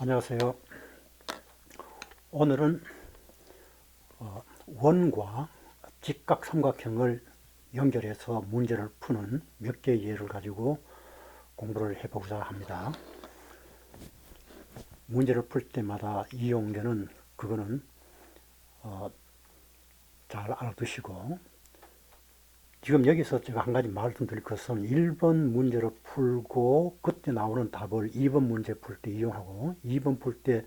안녕하세요. 오늘은 원과 직각삼각형을 연결해서 문제를 푸는 몇 개의 예를 가지고 공부를 해보고자 합니다. 문제를 풀 때마다 이용되는 그거는 잘 알아두시고, 지금 여기서 제가 한 가지 말씀드릴 것은 1번 문제를 풀고 그때 나오는 답을 2번 문제 풀 때 이용하고, 2번 풀 때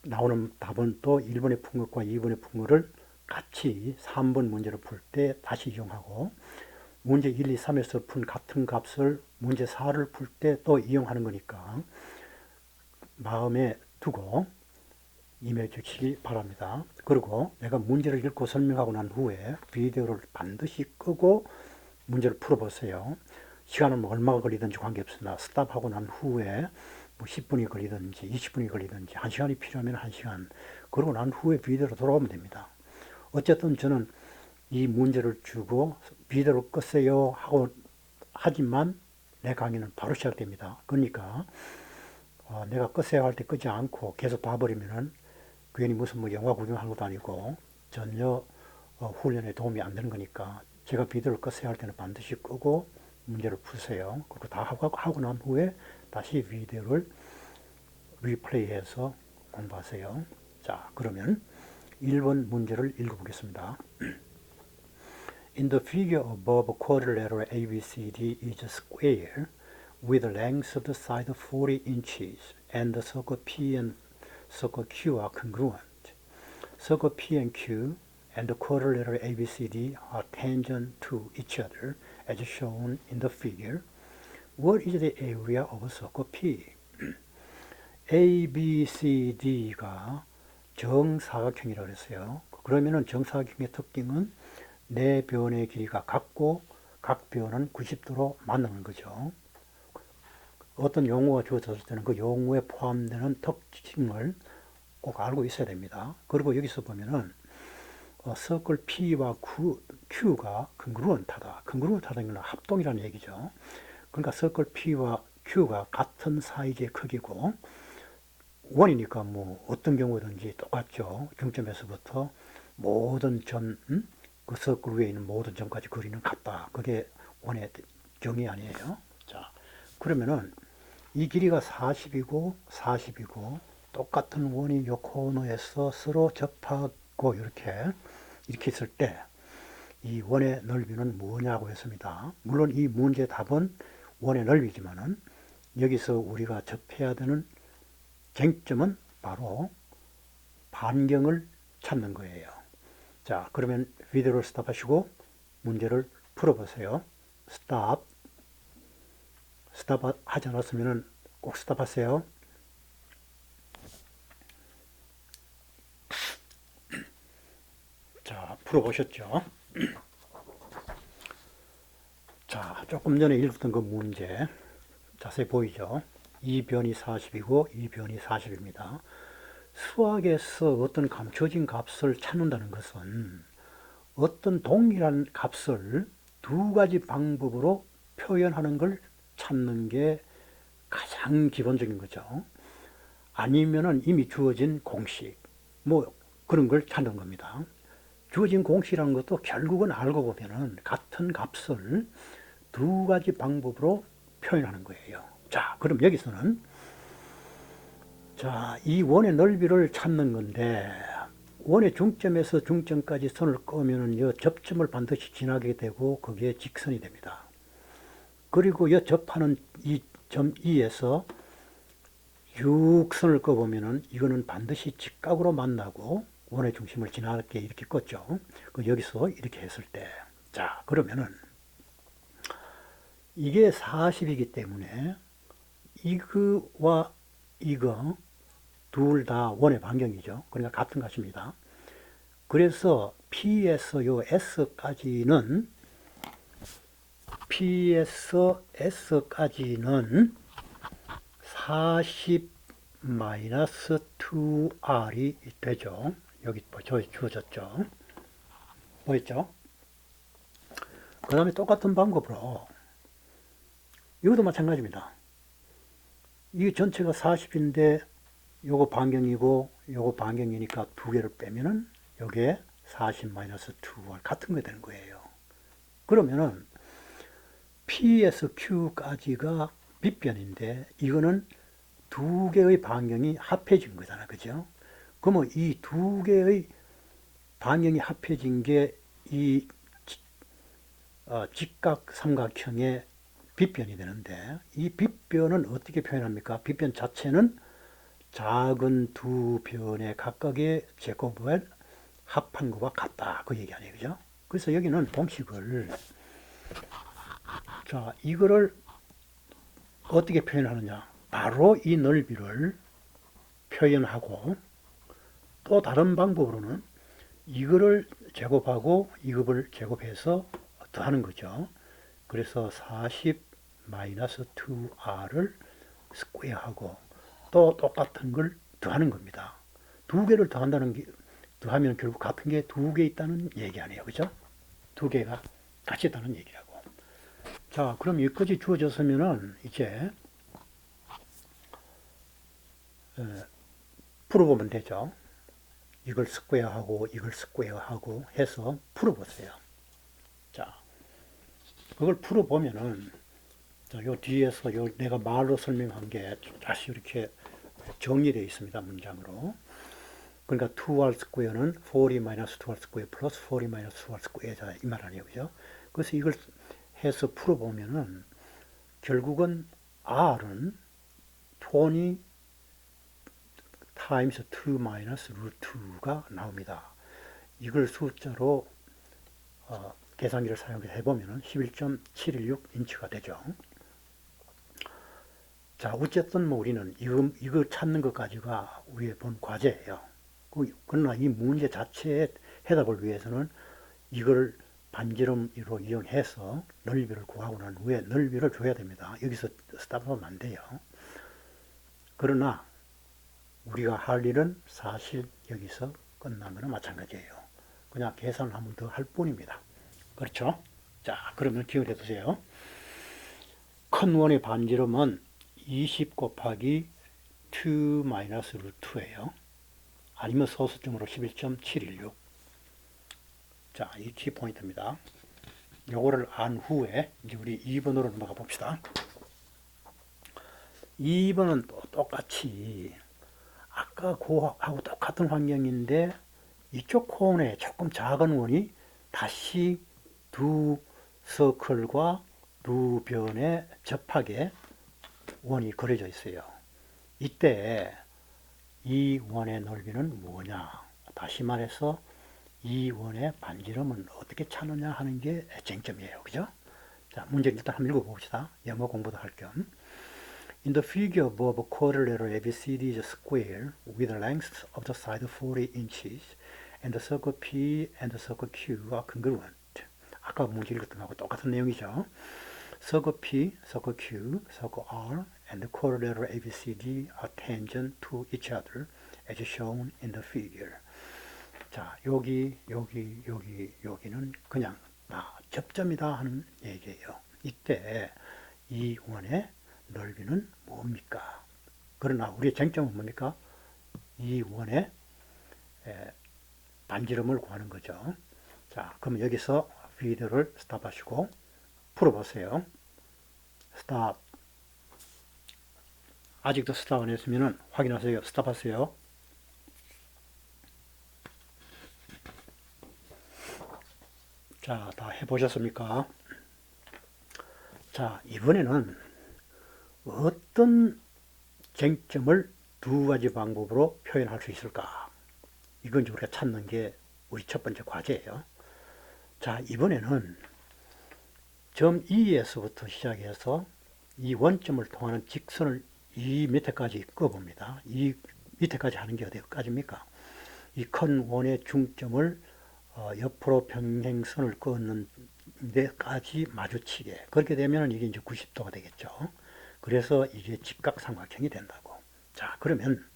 나오는 답은 또 1번에 푼 것과 2번에 푼 것을 같이 3번 문제를 풀 때 다시 이용하고, 문제 1, 2, 3에서 푼 같은 값을 문제 4를 풀 때 또 이용하는 거니까 마음에 두고 임해 주시기 바랍니다. 그리고 내가 문제를 읽고 설명하고 난 후에 비디오를 반드시 끄고 문제를 풀어보세요. 시간은 뭐 얼마가 걸리든지 관계없으나 스탑하고 난 후에 뭐 10분이 걸리든지 20분이 걸리든지 1시간이 필요하면 1시간, 그러고 난 후에 비디오로 돌아오면 됩니다. 어쨌든 저는 이 문제를 주고 비디오를 껐어요 하고 하지만 내 강의는 바로 시작됩니다. 그러니까 내가 껐어요 할 때 끄지 않고 계속 봐버리면은 괜히 무슨 뭐 영화 구경하는 것도 아니고 전혀 훈련에 도움이 안 되는 거니까, 제가 비디오를 껐어요 할 때는 반드시 끄고 문제를 푸세요. 그리고 다 하고 난 후에 다시 비디오를 리플레이해서 공부하세요. 자, 그러면 1번 문제를 읽어보겠습니다. In the figure above, quadrilateral ABCD is a square with a length of the side 40 inches and the circle P and circle Q are congruent. Circle P and Q and the quadrilateral ABCD are tangent to each other as shown in the figure. What is the area of a circle P? ABCD가 정사각형이라고 했어요. 그러면은 정사각형의 특징은 네 변의 길이가 같고 각 변은 90도로 만나는 거죠. 어떤 용어가 주어졌을 때는 그 용어에 포함되는 특징을 꼭 알고 있어야 됩니다. 그리고 여기서 보면은 서클 P와 Q가 컨그루언트하다. 컨그루언트하다는 건 합동이라는 얘기죠. 그러니까 서클 P와 Q가 같은 사이즈의 크기고, 원이니까 뭐 어떤 경우든지 똑같죠. 중점에서부터 모든 점, 그 서클 위에 있는 모든 점까지 거리는 같다. 그게 원의 정의 아니에요. 자, 그러면은 이 길이가 40이고 40이고 똑같은 원이 요 코너에서 서로 접하고 이렇게 있을 때 이 원의 넓이는 뭐냐고 했습니다. 물론 이 문제 답은 원의 넓이지만은 여기서 우리가 접해야 되는 쟁점은 바로 반경을 찾는 거예요. 자, 그러면 비디오를 스탑하시고 문제를 풀어보세요. 스탑 하지 않았으면 꼭 스탑하세요. 자, 풀어보셨죠? 자, 조금 전에 읽었던 그 문제 자세히 보이죠? 이 변이 40이고 이 변이 40입니다. 수학에서 어떤 감춰진 값을 찾는다는 것은 어떤 동일한 값을 두 가지 방법으로 표현하는 걸 찾는 게 가장 기본적인 거죠. 아니면은 이미 주어진 공식, 뭐 그런 걸 찾는 겁니다. 주어진 공식이라는 것도 결국은 알고 보면은 같은 값을 두 가지 방법으로 표현하는 거예요. 자, 그럼 여기서는 이 원의 넓이를 찾는 건데, 원의 중점에서 중점까지 선을 그으면은 이 접점을 반드시 지나게 되고 그게 직선이 됩니다. 그리고 이 접하는 이 점 E에서 육선을 그어보면은 이거는 반드시 직각으로 만나고 원의 중심을 지나게 이렇게 껐죠. 여기서 이렇게 했을 때, 자, 그러면은 이게 40이기 때문에 이거와 이거 둘 다 원의 반경이죠. 그러니까 같은 값입니다. 그래서 P에서 요 S까지는 40 마이너스 2R이 되죠. 여기 주어졌죠. 보였죠? 그 다음에 똑같은 방법으로 이것도 마찬가지입니다. 이 전체가 40인데 요거 반경이고 요거 반경이니까 두 개를 빼면은 요게 40-2R 같은 거 되는 거예요. 그러면은 P에서 Q까지가 빗변인데 이거는 두 개의 반경이 합해진 거잖아. 그죠? 그러면 이 두 개의 반경이 합해진 게 이 직각 삼각형의 빗변이 되는데 이 빗변은 어떻게 표현합니까? 빗변 자체는 작은 두 변의 각각의 제곱을 합한 것과 같다. 그 얘기 아니에요. 그죠? 그래서 여기는 공식을 자, 이거를 어떻게 표현하느냐? 바로 이 넓이를 표현하고 또 다른 방법으로는 이거를 제곱하고 이걸 제곱해서 더하는 거죠. 그래서 40-2R을 스퀘어하고 또 똑같은 걸 더하는 겁니다. 두 개를 더한다는 게 더하면 결국 같은 게 두 개 있다는 얘기 아니에요. 그죠? 두 개가 같이 있다는 얘기라고. 자, 그럼 여기까지 주어졌으면은 이제 풀어보면 되죠. 이걸 스퀘어하고 이걸 스퀘어하고 해서 풀어보세요. 자, 그걸 풀어보면은 자, 요 뒤에서 요 내가 말로 설명한 게 다시 이렇게 정리되어 있습니다. 문장으로. 그러니까 2R 스퀘어는 40-2R 스퀘어 플러스 40-2R 스퀘어다 이 말 아니에요. 그죠? 그래서 이걸 해서 풀어보면은 결국은 R은 20 times 2 minus root 2가 나옵니다. 이걸 숫자로 계산기를 사용해서 해보면 11.716인치가 되죠. 자, 어쨌든 뭐 우리는 이거 찾는 것까지가 우리의 본 과제예요. 그러나 이 문제 자체의 해답을 위해서는 이걸 반지름으로 이용해서 넓이를 구하고 난 후에 넓이를 줘야 됩니다. 여기서 스탑하면 안 돼요. 그러나 우리가 할 일은 사실 여기서 끝난 거나 마찬가지예요. 그냥 계산을 한 번 더 할 뿐입니다. 그렇죠? 자, 그러면 기억해 두세요. 큰 원의 반지름은 20 곱하기 2 마이너스 루트예요. 아니면 소수점으로 11.716. 자, 이 키포인트입니다. 요거를 안 후에 이제 우리 2번으로 넘어가 봅시다. 2번은 또 똑같이 아까 그하고 똑같은 환경인데 이쪽 코너에 조금 작은 원이 다시 두 서클과 두 변에 접하게 원이 그려져 있어요. 이때 이 원의 넓이는 뭐냐? 다시 말해서 이 원의 반지름은 어떻게 찾느냐 하는 게 쟁점이에요. 그죠? 자, 문제 일단 한번 읽어봅시다. 영어 공부도 할 겸. In the figure above, a quadrilateral ABCD is a square with the length of the side 40 inches and the circle P and the circle Q are congruent. 아까 문제 읽었던 거하고 똑같은 내용이죠. Circle P, circle Q, circle R and the quadrilateral ABCD are tangent to each other as shown in the figure. 자, 여기는 그냥 접점이다 하는 얘기예요. 이때 이 원의 넓이는 뭡니까? 그러나 우리의 쟁점은 뭡니까? 이 원의 반지름을 구하는 거죠. 자, 그럼 여기서 비디오를 스탑하시고 풀어보세요. 스탑. 아직도 스탑 안 했으면 확인하세요. 스탑하세요. 자, 다 해보셨습니까? 자, 이번에는 어떤 쟁점을 두 가지 방법으로 표현할 수 있을까? 이건 우리가 찾는 게 우리 첫 번째 과제예요. 자, 이번에는 점 E에서부터 시작해서 이 원점을 통하는 직선을 이 밑에까지 꺼봅니다. 이 밑에까지 하는 게 어디까지입니까? 이 큰 원의 중점을 옆으로 평행선을 끊는 데까지 마주치게. 그렇게 되면 이게 이제 90도가 되겠죠. 그래서 이게 직각삼각형이 된다고. 자, 그러면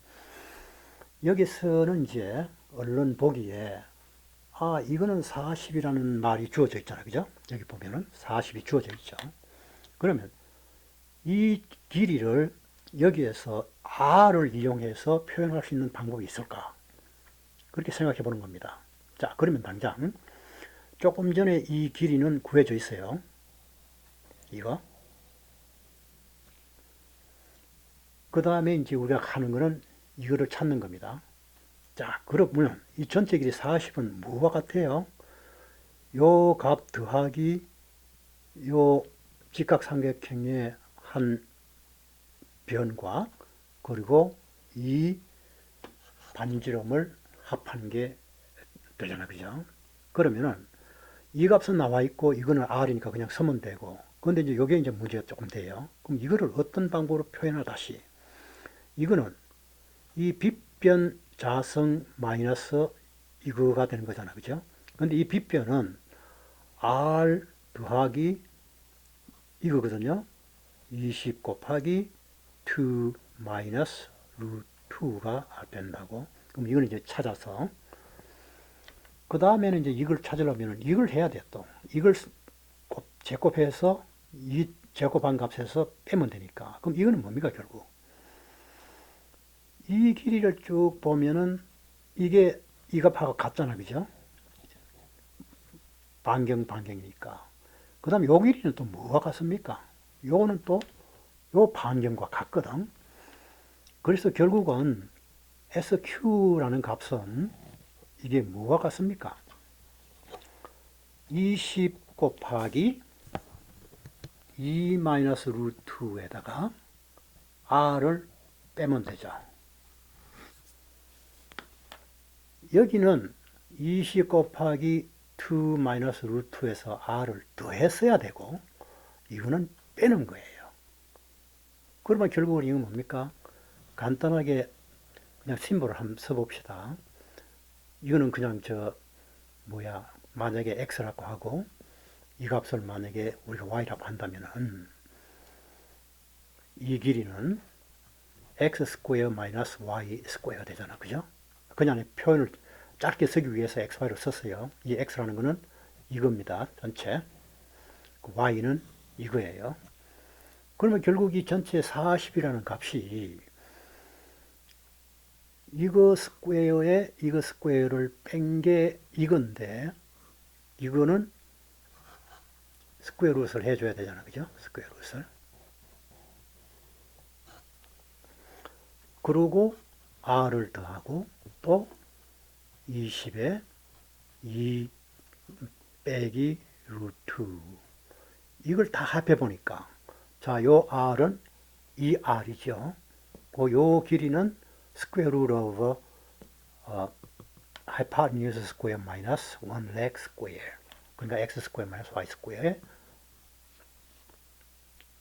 여기서는 이제 얼른 보기에 이거는 40이라는 말이 주어져 있잖아요. 그죠? 여기 보면은 40이 주어져 있죠. 그러면 이 길이를 여기에서 R을 이용해서 표현할 수 있는 방법이 있을까? 그렇게 생각해 보는 겁니다. 자, 그러면 당장 조금 전에 이 길이는 구해져 있어요. 이거. 그 다음에 이제 우리가 하는 거는 이거를 찾는 겁니다. 자, 그러면 이 전체 길이 40은 뭐와 같아요? 요 값 더하기 요 직각삼각형의 한 변과 그리고 이 반지름을 합하는 게 되잖아, 그죠? 그러면은 이 값은 나와 있고 이거는 R이니까 그냥 쓰면 되고, 근데 이제 요게 이제 문제가 조금 돼요. 그럼 이거를 어떤 방법으로 표현할 다시? 이거는 이 빗변 자성 마이너스 이거가 되는 거잖아, 그죠? 근데 이 빗변은 R 더하기 이거거든요. 20 곱하기 2 마이너스 루트 2가 된다고. 그럼 이걸 이제 찾아서 그 다음에는 이제 이걸 찾으려면 이걸 해야 돼 또. 이걸 제곱해서 이 제곱한 값에서 빼면 되니까. 그럼 이거는 뭡니까 결국? 이 길이를 쭉 보면은 이게 이 값하고 같잖아, 그죠? 반경이니까. 그 다음에 요 길이는 또 뭐가 같습니까? 요거는 또 요 반경과 같거든. 그래서 결국은 SQ라는 값은 이게 뭐가 같습니까? 20 곱하기 2 마이너스 루트에다가 R을 빼면 되죠. 여기는 20 곱하기 2 마이너스 루트에서 R을 더했어야 되고 이거는 빼는 거예요. 그러면 결국은 이건 뭡니까? 간단하게 그냥 심볼을 한번 써봅시다. 이거는 그냥 만약에 x라고 하고 이 값을 만약에 우리가 y라고 한다면은 이 길이는 x 스퀘어 마이너스 y 스퀘어 되잖아, 그죠? 그냥 표현을 짧게 쓰기 위해서 xy를 썼어요. 이 x라는 거는 이겁니다, 전체. y는 이거예요. 그러면 결국 이 전체 40이라는 값이 이거 스퀘어에 이거 스퀘어를 뺀 게 이건데 이거는 스퀘어 루트를 해줘야 되잖아, 그죠? 스퀘어 루트를. 그리고 r을 더하고 또 20에 2 빼기 루트 이걸 다 합해 보니까 자, 요 r은 이 r이죠. 요 길이는 스퀘어 루트 오브 hypotenuse square minus 1 leg square. 그러니까 x 스퀘어 마이너스 y 스퀘어의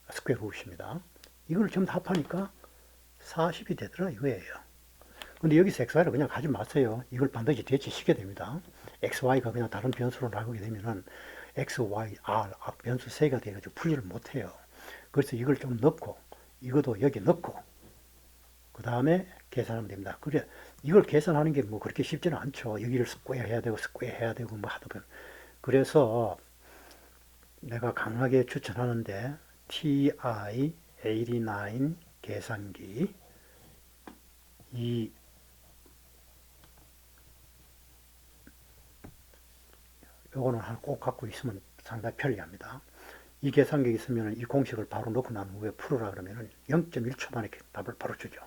스퀘어 루트입니다. 이걸 전부 다 합하니까 40이 되더라 이거예요. 근데 여기서 xy를 그냥 가지 마세요. 이걸 반드시 대치시켜야 됩니다. xy가 그냥 다른 변수로 나오게 되면은 x, y, r 변수 세 개가 돼가지고 풀이를 못해요. 그래서 이걸 좀 넣고 이것도 여기 넣고 그 다음에 계산하면 됩니다. 그래 이걸 계산하는 게 뭐 그렇게 쉽지는 않죠. 여기를 스퀘어 해야 되고 스퀘어 해야 되고 뭐 하다 보면 그래서 내가 강하게 추천하는데 TI-89 계산기 이 요거는 꼭 갖고 있으면 상당히 편리합니다. 이 계산기 있으면 이 공식을 바로 넣고 난 후에 풀어라 그러면 0.1초 만에 답을 바로 주죠.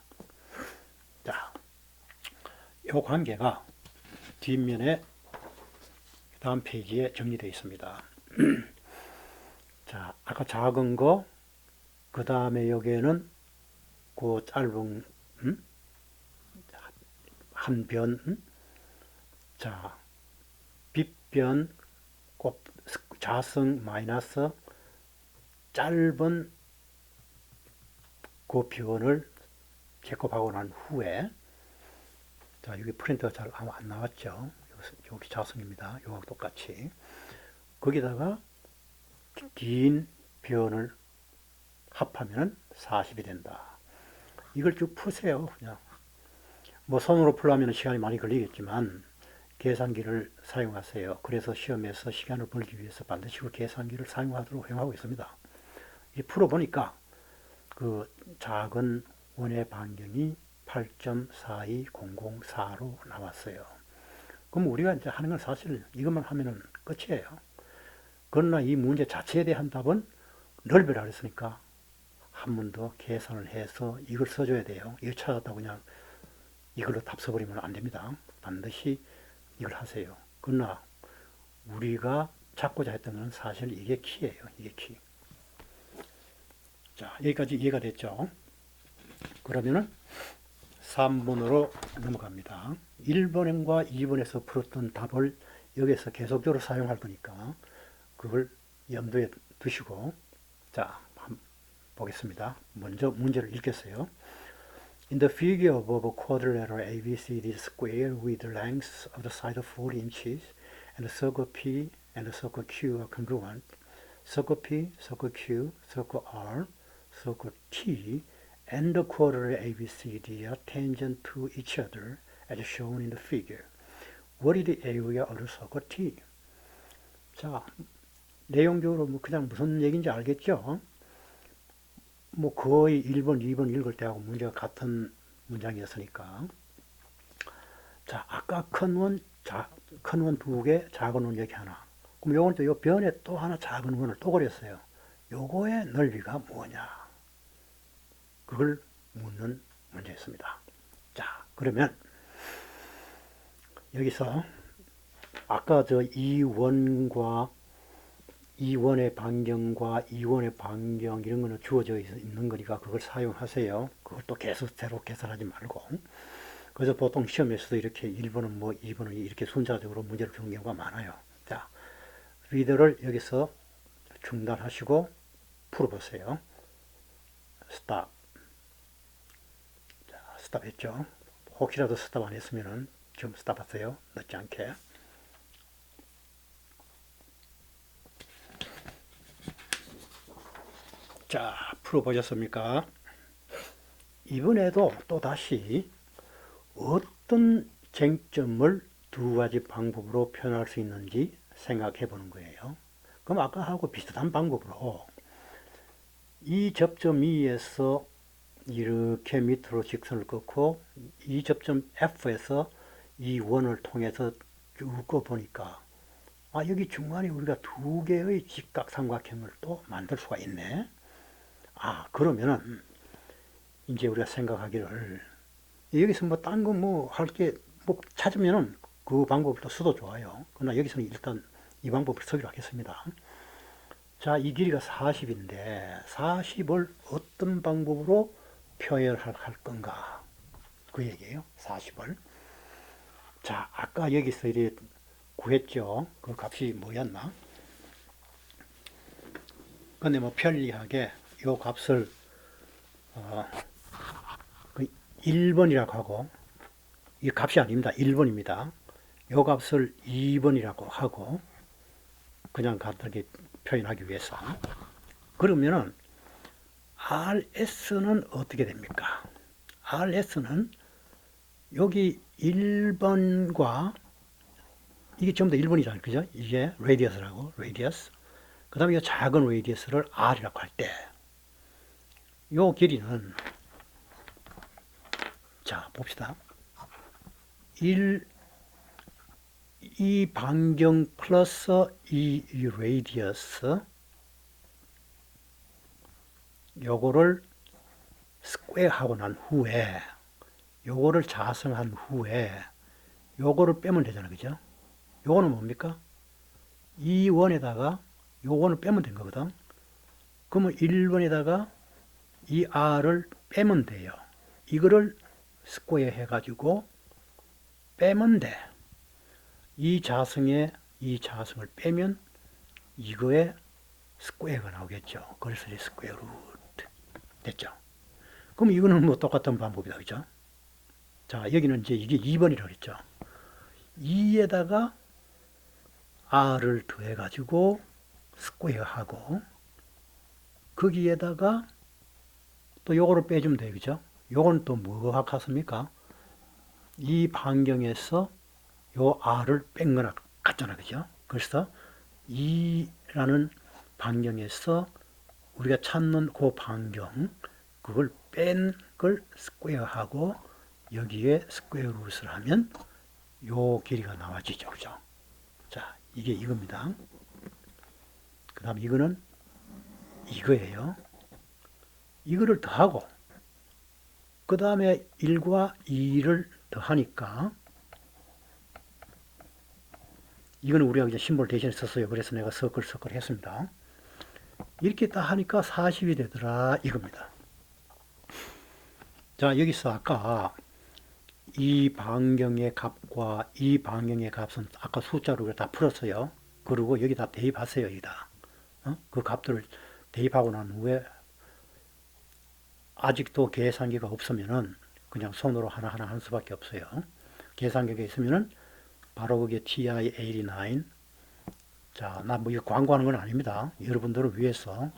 자, 요 관계가 뒷면에 다음 페이지에 정리되어 있습니다. 자, 아까 작은 거, 그 다음에 여기에는 그 짧은 한 변, 자, 빗변, 자성 마이너스 짧은 그 변을 제곱하고 난 후에 자, 여기 프린터가 잘 안 나왔죠. 여기 자성입니다. 이거하고 똑같이 거기다가 긴 변을 합하면 40이 된다. 이걸 쭉 푸세요. 그냥 뭐 손으로 풀려면 시간이 많이 걸리겠지만 계산기를 사용하세요. 그래서 시험에서 시간을 벌기 위해서 반드시 그 계산기를 사용하도록 허용하고 있습니다. 이 풀어보니까 그 작은 원의 반경이 8.42004로 나왔어요. 그럼 우리가 이제 하는 건 사실 이것만 하면은 끝이에요. 그러나 이 문제 자체에 대한 답은 넓이라 그랬으니까 한 번 더 계산을 해서 이걸 써줘야 돼요. 이거 찾았다고 그냥 이걸로 답 써버리면 안 됩니다. 반드시 이걸 하세요. 그러나 우리가 찾고자 했던 건 사실 이게 키예요. 이게 키. 자, 여기까지 이해가 됐죠? 그러면은 3번으로 넘어갑니다. 1번과 2번에서 풀었던 답을 여기서 계속적으로 사용할 거니까 그걸 염두에 두시고, 자, 한번 보겠습니다. 먼저 문제를 읽겠어요. In the figure above, a quadrilateral ABCD square with the lengths of the side of 40 inches and the circle P and the circle Q are congruent. Circle P, circle Q, circle R, circle T, and the quadrilateral ABCD are tangent to each other as shown in the figure. What is the area of the circle T? 자, 내용적으로 뭐 그냥 무슨 얘기인지 알겠죠? 뭐 거의 1번, 2번 읽을 때하고 문제가 같은 문장이었으니까. 자, 아까 큰 원 두 개, 작은 원 여기 하나. 그럼 요건 또 요 변에 또 하나 작은 원을 또 그렸어요. 요거의 넓이가 뭐냐? 그걸 묻는 문제였습니다. 자, 그러면 여기서 아까 저 이원과 이원의 반경과 이원의 반경 이런 거는 주어져 있는 거니까 그걸 사용하세요. 그걸 또 계속 새로 계산하지 말고. 그래서 보통 시험에서도 이렇게 1번은 뭐 2번은 이렇게 순차적으로 문제를 주는 경우가 많아요. 자, 리더를 여기서 중단하시고 풀어보세요. 스탑. 자, 스탑 했죠. 혹시라도 스탑 안 했으면은 좀 스탑하세요. 늦지 않게. 자, 풀어보셨습니까? 이번에도 또다시 어떤 쟁점을 두 가지 방법으로 표현할 수 있는지 생각해 보는 거예요. 그럼 아까하고 비슷한 방법으로 이 접점 E에서 이렇게 밑으로 직선을 긋고 이 접점 F에서 이 원을 통해서 쭉 꺼보니까 여기 중간에 우리가 두 개의 직각삼각형을 또 만들 수가 있네. 그러면은 이제 우리가 생각하기를 여기서 뭐 딴 거 뭐 할 게 뭐 찾으면은 그 방법을 또 써도 좋아요. 그러나 여기서는 일단 이 방법을 쓰기로 하겠습니다. 자, 이 길이가 40인데 40을 어떤 방법으로 표현할 건가? 그 얘기예요. 40을. 자, 아까 여기서 이제 구했죠. 그 값이 뭐였나? 근데 뭐 편리하게 요 값을 1번이라고 하고, 이 값이 아닙니다. 1번입니다. 요 값을 2번이라고 하고, 그냥 간단하게 표현하기 위해서. 그러면은, RS는 어떻게 됩니까? RS는 여기 1번과, 이게 전부 다 1번이잖아요. 그죠? 이게 레디어스라고, 레디어스. 그 다음에 이 작은 레디어스를 R이라고 할 때, 요 길이는 자, 봅시다. 이 반경 플러스 이 레디어스 요거를 스퀘어 하고 난 후에 요거를 자성한 후에 요거를 빼면 되잖아. 그죠? 요거는 뭡니까? 이 원에다가 요거는 빼면 된 거거든. 그러면 1번에다가 이 R을 빼면 돼요. 이거를 스퀘어 해가지고 빼면 돼. 이 자성에 이 자성을 빼면 이거에 스퀘어가 나오겠죠. 그래서 이 스퀘어 루트 됐죠. 그럼 이거는 뭐 똑같은 방법이다. 그죠? 자, 여기는 이제 이게 2번이라고 했죠. 2에다가 R을 더해가지고 스퀘어 하고 거기에다가 또 요거를 빼주면 돼요. 그죠? 요건 또 뭐가 같습니까? 이 반경에서 요 R을 뺀 거나 같잖아. 그죠? 그래서 2라는 반경에서 우리가 찾는 그 반경, 그걸 뺀 걸 스퀘어하고 여기에 스퀘어 루트를 하면 요 길이가 나와지죠. 그죠? 자, 이게 이겁니다. 그 다음에 이거는 이거예요. 이거를 더하고 그 다음에 1과 2를 더하니까 이거는 우리가 이제 심볼 대신에 썼어요. 그래서 내가 서클 했습니다. 이렇게 딱 하니까 40이 되더라 이겁니다. 자, 여기서 아까 이 반경의 값과 이 반경의 값은 아까 숫자로 다 풀었어요. 그리고 여기다 대입하세요. 여기다. 그 값들을 대입하고 난 후에 아직도 계산기가 없으면은 그냥 손으로 하나하나 하는 수밖에 없어요. 계산기가 있으면은 바로 그게 TI-89. 자, 나 뭐 이거 광고하는 건 아닙니다. 여러분들을 위해서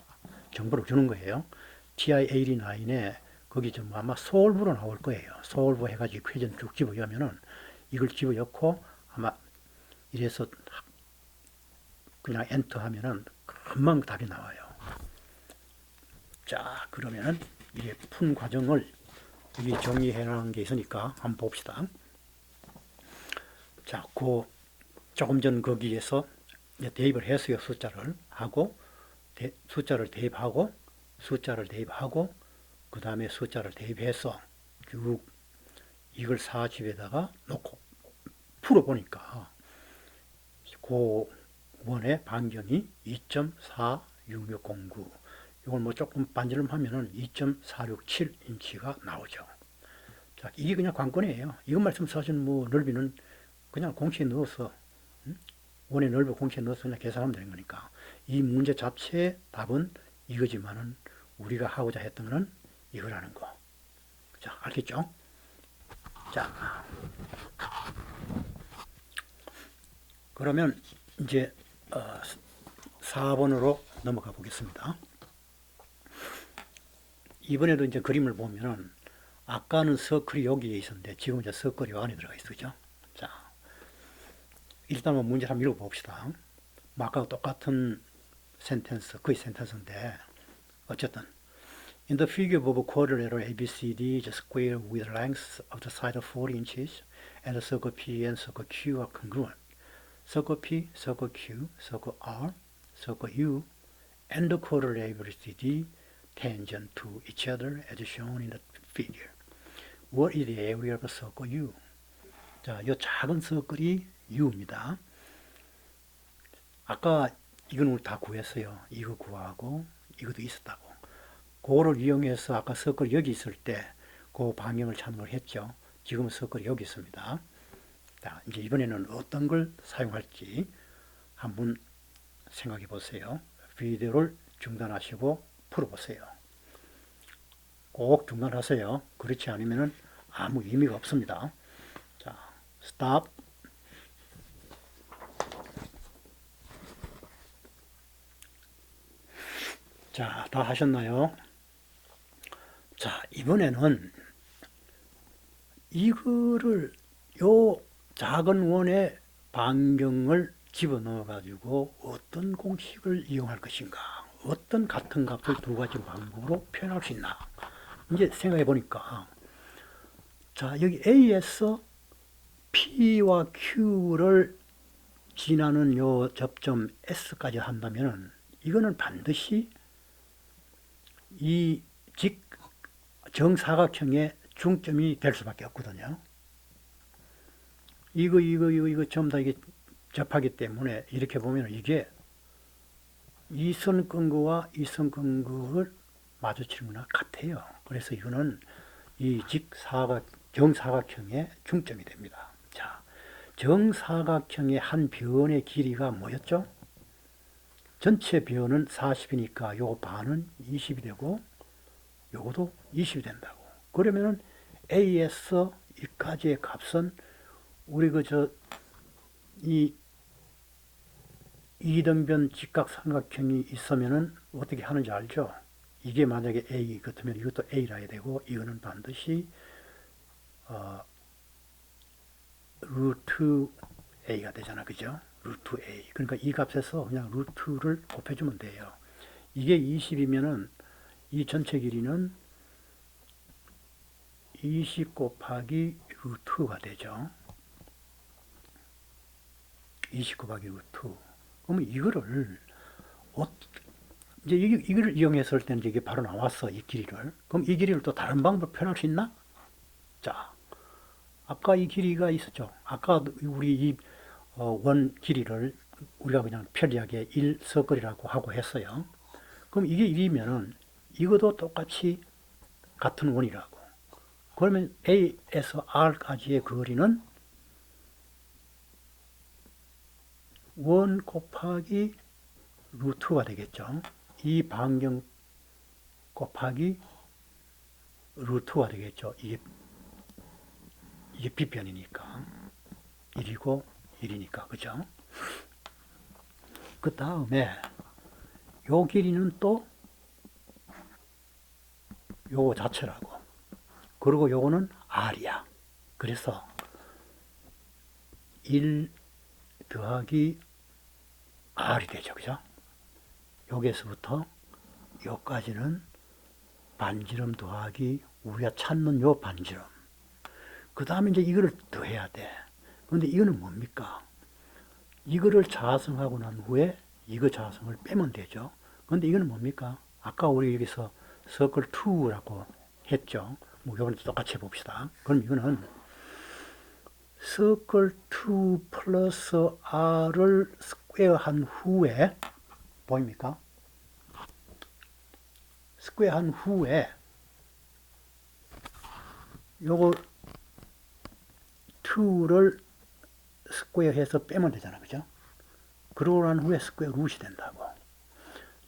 정보를 주는 거예요. TI-89에 거기 좀 아마 솔브로 나올 거예요. 솔브 해가지고 퀘전 쭉 집어넣으면은 이걸 집어넣고 아마 이래서 그냥 엔터 하면은 금방 답이 나와요. 자, 그러면은 이게 푼 과정을 여기 정리해 놓은 게 있으니까 한번 봅시다. 자, 조금 전 거기에서 대입을 했어요. 숫자를 하고 숫자를 대입하고 그 다음에 숫자를 대입해서 쭉 이걸 40에다가 놓고 풀어보니까 그 원의 반경이 2.46609 이걸 뭐 조금 반지름하면은 2.467인치가 나오죠. 자, 이게 그냥 관건이에요. 이것 말씀하신 뭐 넓이는 그냥 공식에 넣어서 원의 넓이 공식에 넣어서 그냥 계산하면 되는 거니까 이 문제 자체의 답은 이거지만은 우리가 하고자 했던 거는 이거라는 거. 자, 알겠죠? 자, 그러면 이제 4번으로 넘어가 보겠습니다. 이번에도 이제 그림을 보면은 아까는 서클이 여기에 있었는데 지금 이제 서클이 안에 들어가 있어. 그죠? 자, 일단 뭐 문제를 한번 읽어봅시다. 뭐 아까 똑같은 센텐스, 거의 센텐스인데 어쨌든 In the figure of a quadrilateral ABCD, the square with length of the side of 40 inches and the circle P and circle Q are congruent. Circle P, circle Q, circle R, circle U, and the quadrilateral ABCD tangent to each other as shown in the figure. What is the area of a circle U? 자, 이 작은 서클이 U입니다. 아까 이건 우리 다 구했어요. 이거 구하고 이것도 있었다고. 그거를 이용해서 아까 서클 여기 있을 때 그 방향을 찾는 걸 했죠. 지금은 서클이 여기 있습니다. 자, 이제 이번에는 어떤 걸 사용할지 한번 생각해 보세요. 비디오를 중단하시고 풀어보세요. 꼭 중단하세요. 그렇지 않으면 아무 의미가 없습니다. 자, 스탑. 자, 다 하셨나요? 자, 이번에는 이거를 요 작은 원의 반경을 집어넣어 가지고 어떤 공식을 이용할 것인가, 어떤 같은 값을 두 가지 방법으로 표현할 수 있나 이제 생각해 보니까 자, 여기 A에서 P와 Q를 지나는 요 접점 S까지 한다면은 이거는 반드시 이 정사각형의 중점이 될 수밖에 없거든요. 이거 전부 다 이게 접하기 때문에 이렇게 보면 이게 이 선 끈거와 이 선 끈거를 마주치는 거나 같아요. 그래서 이거는 이 정사각형의 중점이 됩니다. 자, 정사각형의 한 변의 길이가 뭐였죠? 전체 변은 40이니까 요 반은 20이 되고 요것도 20이 된다고. 그러면은 A에서 이까지의 값은 우리 이 이등변 직각삼각형이 있으면은 어떻게 하는지 알죠? 이게 만약에 A 같으면 이것도 A라 해야 되고 이거는 반드시 루트 A가 되잖아. 그죠? 루트 A. 그러니까 이 값에서 그냥 루트를 곱해주면 돼요. 이게 20이면은 이 전체 길이는 20 곱하기 루트가 되죠. 20 곱하기 루트. 그러면 이거를 이제 이걸 이용했을 때는 이게 바로 나왔어, 이 길이를. 그럼 이 길이를 또 다른 방법으로 표현할 수 있나? 자, 아까 이 길이가 있었죠. 아까 우리 이 원 길이를 우리가 그냥 편리하게 1서클이라고 하고 했어요. 그럼 이게 1이면은 이것도 똑같이 같은 원이라고. 그러면 A에서 R까지의 거리는 1 곱하기 루트가 되겠죠. 이 반경 곱하기 루트가 되겠죠. 이게 빗변이니까. 1이고 1이니까. 그죠? 그 다음에 요 길이는 또 요거 자체라고. 그리고 요거는 R이야. 그래서 1 더하기 R이 되죠. 그죠? 여기서부터 여기까지는 반지름 더하기 우리가 찾는 요 반지름. 그 다음에 이제 이거를 더해야 돼. 그런데 이거는 뭡니까? 이거를 자성하고 난 후에 이거 자성을 빼면 되죠. 그런데 이거는 뭡니까? 아까 우리 여기서 서클 2라고 했죠. 뭐 이거는 똑같이 해봅시다. 그럼 이거는 서클 2 플러스 R을 스퀘어한 후에 보입니까? 스퀘어한 후에 요거 2를 스퀘어해서 빼면 되잖아. 그죠? 그러고 난 후에 스퀘어 루트이 된다고.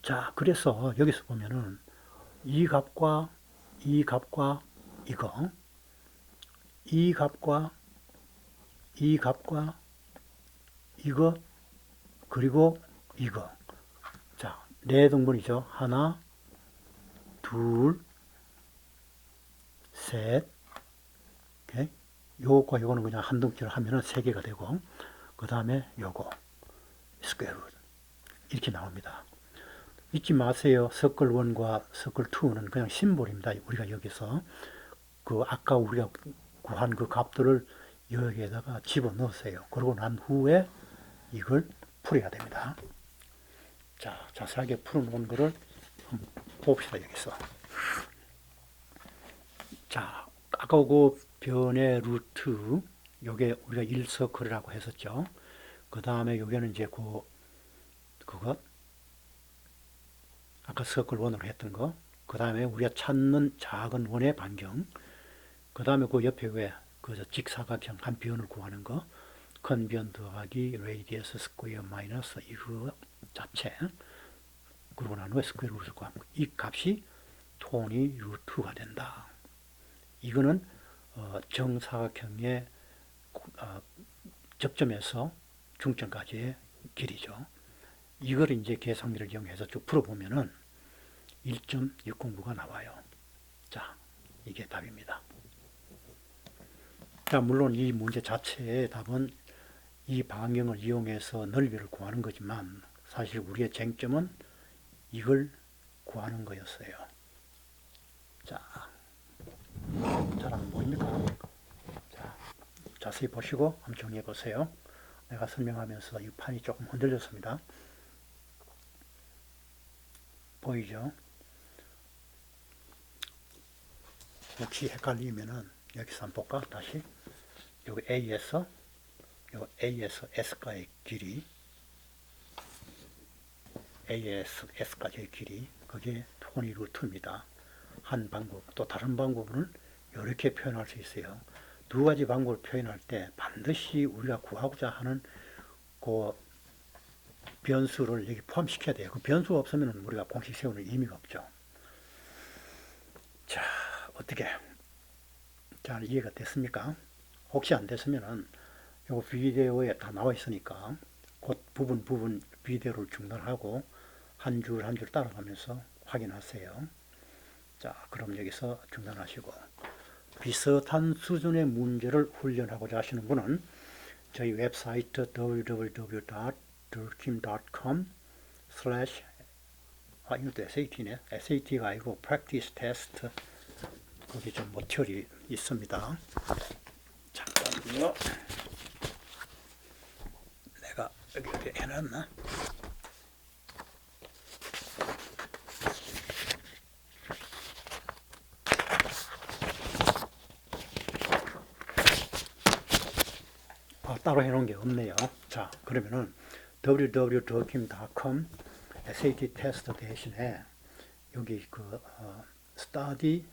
자, 그래서 여기서 보면은 이 값과 이 값과 이거, 이 값과 이 값과 이거, 그리고 이거. 자, 네 등분이죠. 하나, 둘, 셋. 오케이? 요거과 요거는 그냥 한 등치를 하면은 세 개가 되고, 그 다음에 요거 스퀘어 루트 이렇게 나옵니다. 잊지 마세요. 서클 1과 서클 2는 그냥 심볼입니다. 우리가 여기서 그 아까 우리가 구한 그 값들을 여기에다가 집어넣으세요. 그러고 난 후에 이걸 풀어야 됩니다. 자, 자세하게 풀어놓은 거를 한번 봅시다. 여기서. 자, 아까 그 변의 루트, 요게 우리가 1서클이라고 했었죠. 그 다음에 요게는 이제 그것, 아까 서클 1으로 했던 거, 그 다음에 우리가 찾는 작은 원의 반경, 그 다음에 그 옆에 그 직사각형 한 변을 구하는 거, 큰 변 더하기 레디어스 스퀘어 마이너스 이거 자체, 그러고 난 후에 스퀘어 루트를 구하면 이 값이 토니 루트가 된다. 이거는 정사각형의 접점에서 중점까지의 길이죠. 이걸 이제 계산기를 이용해서 쭉 풀어보면은 1.609가 나와요. 자, 이게 답입니다. 자, 물론 이 문제 자체의 답은 이 반경을 이용해서 넓이를 구하는 거지만 사실 우리의 쟁점은 이걸 구하는 거였어요. 자, 잘 안 보입니까? 자, 자세히 보시고 한번 정리해 보세요. 내가 설명하면서 이 판이 조금 흔들렸습니다. 보이죠? 혹시 헷갈리면은 여기서 한번 볼까? 다시 여기 A에서 S까지의 길이, A에서 S까지의 길이, 그게 토니 루트입니다. 한 방법, 또 다른 방법은 이렇게 표현할 수 있어요. 두 가지 방법을 표현할 때 반드시 우리가 구하고자 하는 그 변수를 여기 포함시켜야 돼요. 그 변수가 없으면 우리가 공식 세우는 의미가 없죠. 자, 어떻게 잘 이해가 됐습니까? 혹시 안 됐으면은 요 비디오에 다 나와 있으니까 곧 부분 비디오를 중단하고 한 줄 한 줄 따라가면서 확인하세요. 자, 그럼 여기서 중단하시고 비슷한 수준의 문제를 훈련하고자 하시는 분은 저희 웹사이트 www.durkim.com/ 이것도 SAT네. SAT가 아니고 Practice Test 거기 좀 모티얼이 있습니다. 잠깐만요. 내가 여기 어디 해놨나? 따로 해놓은 게 없네요. 자, 그러면은 www.kim.com SAT 테스트 대신에 여기 그 study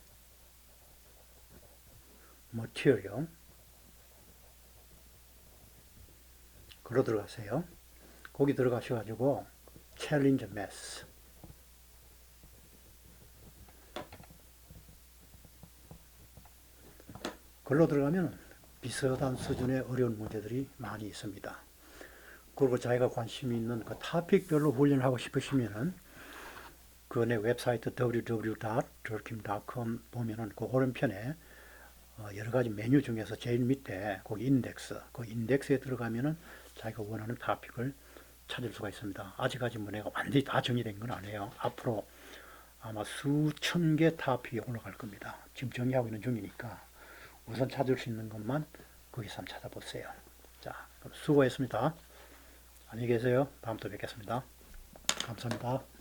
material 그로 들어가세요. 거기 들어가셔가지고 challenge math 글로 들어가면 비슷한 수준의 어려운 문제들이 많이 있습니다. 그리고 자기가 관심 있는 그 토픽별로 훈련하고 싶으시면은 그 내 웹사이트 www.kim.com 보면은 그 오른편에 여러 가지 메뉴 중에서 제일 밑에 그 인덱스에 들어가면은 자기가 원하는 토픽을 찾을 수가 있습니다. 아직까지 문제가 완전히 다 정리된 건 아니에요. 앞으로 아마 수천 개 토픽이 올라갈 겁니다. 지금 정리하고 있는 중이니까 우선 찾을 수 있는 것만 거기서 한번 찾아보세요. 자, 그럼 수고했습니다. 안녕히 계세요. 다음 또 뵙겠습니다. 감사합니다.